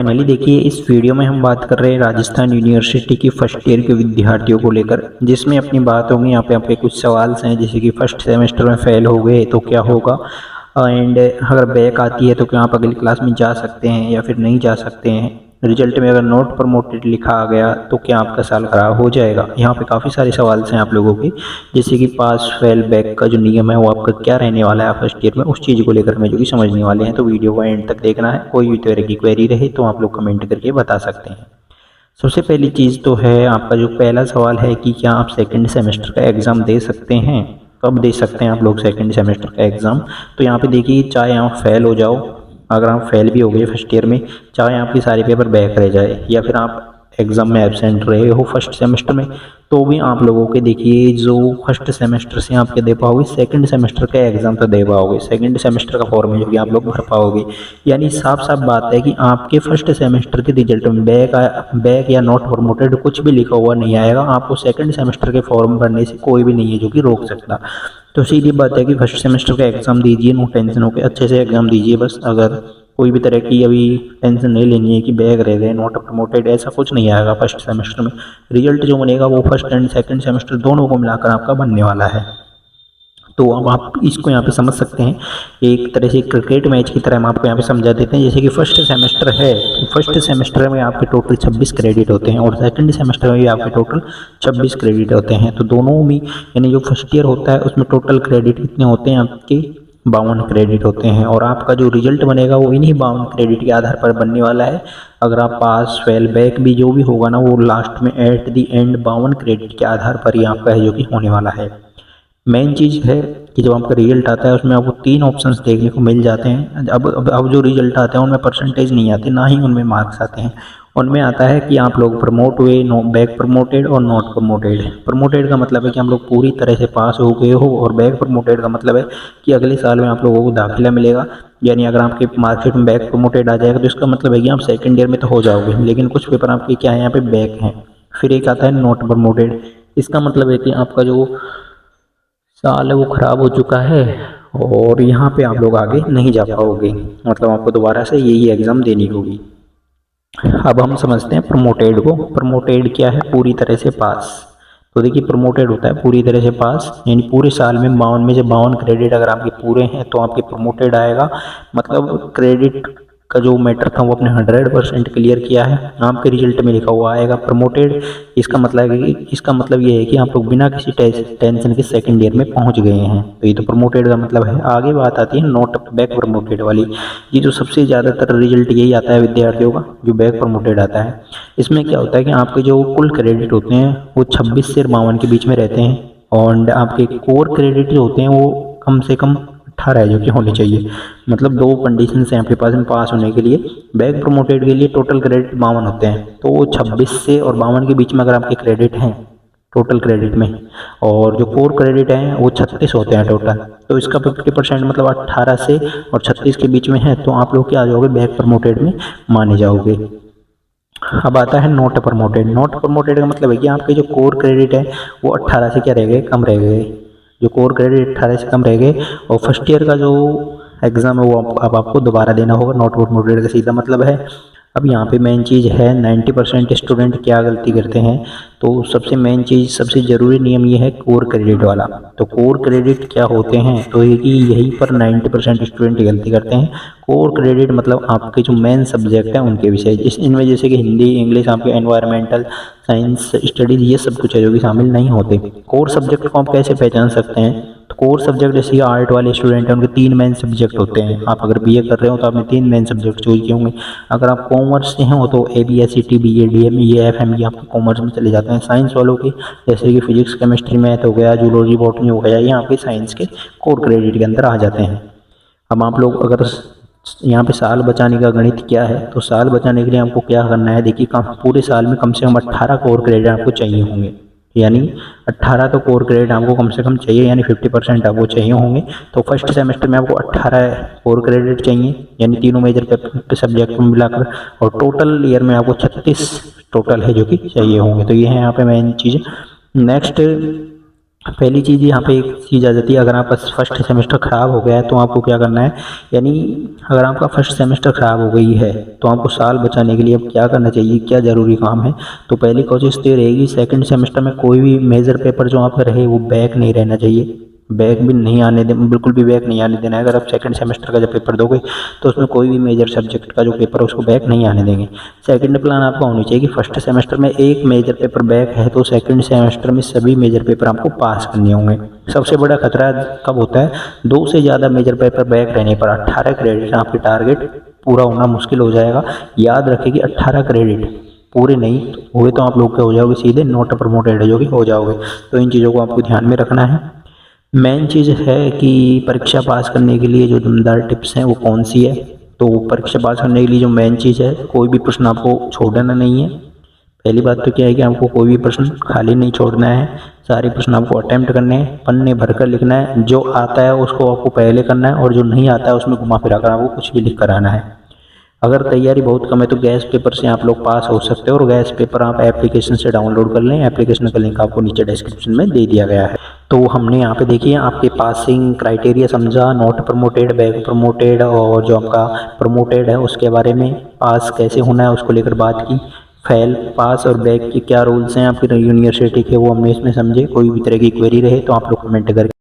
Finally देखिए, इस video में हम बात कर रहे हैं राजस्थान यूनिवर्सिटी की फर्स्ट ईयर के विद्यार्थियों को लेकर, जिसमें अपनी बात होगी। यहाँ पे आपके कुछ सवाल हैं, जैसे कि फर्स्ट सेमेस्टर में फेल हो गए तो क्या होगा, एंड अगर बैक आती है तो क्या आप अगली क्लास में जा सकते हैं या फिर नहीं जा सकते हैं। रिजल्ट में अगर नॉट प्रमोटेड लिखा आ गया तो क्या आपका साल खराब हो जाएगा। यहाँ पे काफ़ी सारे सवाल हैं आप लोगों के, जैसे कि पास फेल बैक का जो नियम है वो आपका क्या रहने वाला है फर्स्ट ईयर में, उस चीज़ को लेकर में जो कि समझने वाले हैं। तो वीडियो को एंड तक देखना है। कोई भी तरह की क्वेरी रहे तो आप लोग कमेंट करके बता सकते हैं। सबसे पहली चीज़ तो है आपका जो पहला सवाल है कि क्या आप सेकेंड सेमेस्टर का एग्ज़ाम दे सकते हैं। कब दे सकते हैं आप लोग सेकेंड सेमेस्टर का एग्ज़ाम। तो यहाँ पे देखिए, चाहे आप फेल हो जाओ, अगर आप फेल भी हो गए फर्स्ट ईयर में, चाहे आपके सारे पेपर बैक रह जाए, या फिर आप एग्ज़ाम में एब्सेंट रहे हो फर्स्ट सेमेस्टर में, तो भी आप लोगों के देखिए जो फर्स्ट सेमेस्टर से आप क्या दे पाओगे, सेकंड सेमेस्टर का एग्ज़ाम तो दे पाओगे। सेकंड सेमेस्टर का फॉर्म जो कि आप लोग भर पाओगे। यानी साफ साफ बात है कि आपके फर्स्ट सेमेस्टर के रिजल्ट में बैक या नॉट प्रमोटेड कुछ भी लिखा हुआ नहीं आएगा। आपको सेकंड सेमेस्टर के फॉर्म भरने से कोई भी नहीं है जो कि रोक सकता। तो सीधी बात है कि फर्स्ट सेमेस्टर का एग्ज़ाम दीजिए, नो टेंशन होकर अच्छे से एग्ज़ाम दीजिए। बस अगर कोई भी तरह की अभी टेंशन नहीं लेनी है कि बैग रह गए, नॉट प्रमोटेड, ऐसा कुछ नहीं आएगा फर्स्ट सेमेस्टर में। रिजल्ट जो बनेगा वो फर्स्ट एंड सेकंड सेमेस्टर दोनों को मिलाकर आपका बनने वाला है। तो अब आप इसको यहाँ पे समझ सकते हैं, एक तरह से क्रिकेट मैच की तरह हम आपको यहाँ पे समझा देते हैं। जैसे कि फर्स्ट सेमेस्टर है, फर्स्ट सेमेस्टर में आपके टोटल 26 क्रेडिट होते हैं और सेकंड सेमेस्टर में भी आपके टोटल 26 क्रेडिट होते हैं। तो दोनों में यानी जो फर्स्ट ईयर होता है उसमें टोटल क्रेडिट कितने होते हैं आपके, 52 क्रेडिट होते हैं। और आपका जो रिजल्ट बनेगा वो इन्हीं 52 क्रेडिट के आधार पर बनने वाला है। अगर आप पास फेल बैक भी जो भी होगा ना, वो लास्ट में एट दी एंड 52 क्रेडिट के आधार पर ही आपका है जो कि होने वाला है। मेन चीज़ है कि जब आपका रिजल्ट आता है उसमें आपको 3 ऑप्शंस देखने को मिल जाते हैं। अब जो रिजल्ट आते हैं उनमें परसेंटेज नहीं आते, ना ही उनमें मार्क्स आते हैं। उनमें आता है कि आप लोग प्रमोट हुए, नो बैक प्रमोटेड और नॉट प्रमोटेड। प्रमोटेड का मतलब है कि हम लोग पूरी तरह से पास हो गए हो, और बैक प्रमोटेड का मतलब है कि अगले साल में आप लोगों को दाखिला मिलेगा। यानी अगर आपके मार्कशीट में बैक प्रमोटेड आ जाएगा तो इसका मतलब है कि आप सेकेंड ईयर में तो हो जाओगे, लेकिन कुछ पेपर आपके क्या है यहाँ पे बैक हैं। फिर एक आता है नॉट प्रमोटेड। इसका मतलब है कि आपका जो साल है वो ख़राब हो चुका है और यहाँ पे आप लोग आगे नहीं जा पाओगे, मतलब आपको दोबारा से यही एग्ज़ाम देनी होगी। अब हम समझते हैं प्रमोटेड को। प्रमोटेड क्या है, पूरी तरह से पास। तो देखिए, प्रमोटेड होता है पूरी तरह से पास, यानी पूरे साल में 52 में से 52 क्रेडिट अगर आपके पूरे हैं तो आपके प्रमोटेड आएगा। मतलब क्रेडिट का जो मैटर था वो अपने 100% क्लियर किया है, आपके रिजल्ट में लिखा हुआ आएगा प्रमोटेड। इसका मतलब ये है कि आप लोग बिना किसी टेंशन के सेकंड ईयर में पहुंच गए हैं। तो ये तो प्रमोटेड का मतलब है। आगे बात आती है नॉट बैक प्रमोटेड वाली। ये जो सबसे ज़्यादातर रिजल्ट यही आता है विद्यार्थियों का, जो बैक प्रमोटेड आता है। इसमें क्या होता है कि आपके जो कुल क्रेडिट होते हैं वो 26 से 52 के बीच में रहते हैं, और आपके कोर क्रेडिट जो होते हैं वो कम से कम 18 जो कि होने चाहिए। मतलब 2 कंडीशन है आपके पास में पास होने के लिए। बैक प्रमोटेड के लिए टोटल क्रेडिट 52 होते हैं, तो 26 से और 52 के बीच में अगर आपके क्रेडिट हैं टोटल क्रेडिट में, और जो कोर क्रेडिट हैं वो 36 होते हैं टोटल, तो इसका 50% मतलब 18 से और 36 के बीच में है, तो आप लोग क्या आ जाओगे, बैक प्रमोटेड में माने जाओगे। अब आता है नॉट प्रमोटेड। नॉट प्रमोटेड का मतलब है कि आपके जो कोर क्रेडिट है वो 18 से क्या रह गए, कम रह गए। जो कोर क्रेडिट 18 से कम रह गए, और फर्स्ट ईयर का जो एग्ज़ाम है वो अब आपको दोबारा देना होगा। नॉट प्रमोटेड का सीधा मतलब है। अब यहाँ पे मेन चीज़ है 90% स्टूडेंट क्या गलती करते हैं। तो सबसे मेन चीज़, सबसे ज़रूरी नियम ये है कोर क्रेडिट वाला। तो कोर क्रेडिट क्या होते हैं, तो ये कि यहीं पर 90% स्टूडेंट गलती करते हैं। कोर क्रेडिट मतलब आपके जो मेन सब्जेक्ट हैं उनके विषय, इनमें जैसे कि हिंदी, इंग्लिश, आपके एनवायरमेंटल साइंस स्टडीज़, ये सब कुछ है जो कि शामिल नहीं होते। कोर सब्जेक्ट को आप कैसे पहचान सकते हैं, तो कोर सब्जेक्ट जैसे आर्ट वाले स्टूडेंट हैं उनके 3 मेन सब्जेक्ट होते हैं। आप अगर बीए कर रहे हो तो आपने 3 मेन सब्जेक्ट चूज किए होंगे। अगर आप कॉमर्स से हो तो ABSCT, BA, DME, ये FM ये आपके कॉमर्स में चले जाते हैं। साइंस वालों के जैसे कि फिजिक्स, केमिस्ट्री, मैथ हो गया, जूलॉजी, बॉटनी हो गया, ये आपके साइंस के कोर क्रेडिट के अंदर आ जाते हैं। अब आप लोग अगर यहाँ पे साल बचाने का गणित क्या है, तो साल बचाने के लिए आपको क्या करना है, देखिए पूरे साल में कम से कम 18 कोर क्रेडिट आपको चाहिए होंगे। यानी 18 तो कोर क्रेडिट आपको कम से कम चाहिए, यानी 50% आपको चाहिए होंगे। तो फर्स्ट सेमेस्टर में आपको 18 कोर क्रेडिट चाहिए, यानी तीनों मेजर सब्जेक्ट में मिलाकर, और टोटल ईयर में आपको 36 टोटल है जो कि चाहिए होंगे। तो ये है यहाँ पे मेन चीज़। नेक्स्ट पहली चीज़ यहाँ पे एक चीज़ आ जाती है, अगर आपका फर्स्ट सेमेस्टर ख़राब हो गया है तो आपको क्या करना है, यानी अगर आपका फर्स्ट सेमेस्टर ख़राब हो गई है तो आपको साल बचाने के लिए अब क्या करना चाहिए, क्या ज़रूरी काम है। तो पहली कोशिश तो ये रहेगी, सेकंड सेमेस्टर में कोई भी मेजर पेपर जो आपका रहे वो बैक नहीं रहना चाहिए, बैक भी नहीं आने दे, बिल्कुल भी बैक नहीं आने देना है। अगर आप सेकंड सेमेस्टर का जब पेपर दोगे तो उसमें कोई भी मेजर सब्जेक्ट का जो पेपर है उसको बैक नहीं आने देंगे। सेकंड प्लान आपका होनी चाहिए कि फर्स्ट सेमेस्टर में एक मेजर पेपर बैक है तो सेकंड सेमेस्टर में सभी मेजर पेपर आपको पास करने होंगे। सबसे बड़ा खतरा कब होता है, 2 से ज़्यादा मेजर पेपर बैक रहने पर 18 क्रेडिट आपके टारगेट पूरा होना मुश्किल हो जाएगा। याद रखें कि 18 क्रेडिट पूरे नहीं हुए तो आप लोग क्या हो जाओगे, सीधे नॉट प्रमोटेड जो कि हो जाओगे। तो इन चीज़ों को आपको ध्यान में रखना है। मेन चीज़ है कि परीक्षा पास करने के लिए जो दमदार टिप्स हैं वो कौन सी है। तो परीक्षा पास करने के लिए जो मेन चीज़ है, कोई भी प्रश्न आपको छोड़ना नहीं है। पहली बात तो क्या है कि आपको कोई भी प्रश्न खाली नहीं छोड़ना है, सारे प्रश्न आपको अटेम्प्ट करने हैं, पन्ने भरकर लिखना है। जो आता है उसको आपको पहले करना है और जो नहीं आता है उसमें घुमा फिरा कर आपको कुछ भी लिख कर आना है। अगर तैयारी बहुत कम है तो गैस पेपर से आप लोग पास हो सकते हो, और गैस पेपर आप एप्लीकेशन से डाउनलोड कर लें। एप्लीकेशन का लिंक आपको नीचे डिस्क्रिप्शन में दे दिया गया है। तो हमने यहाँ पे देखिए आपके पासिंग क्राइटेरिया समझा, नॉट प्रमोटेड, बैक प्रमोटेड और जो आपका प्रमोटेड है उसके बारे में, पास कैसे होना है उसको लेकर बात की। फेल, पास और बैक के क्या रूल्स हैं आपकी यूनिवर्सिटी के वो हमने इसमें समझे। कोई भी तरह की क्वेरी रहे तो आप लोग कमेंट करके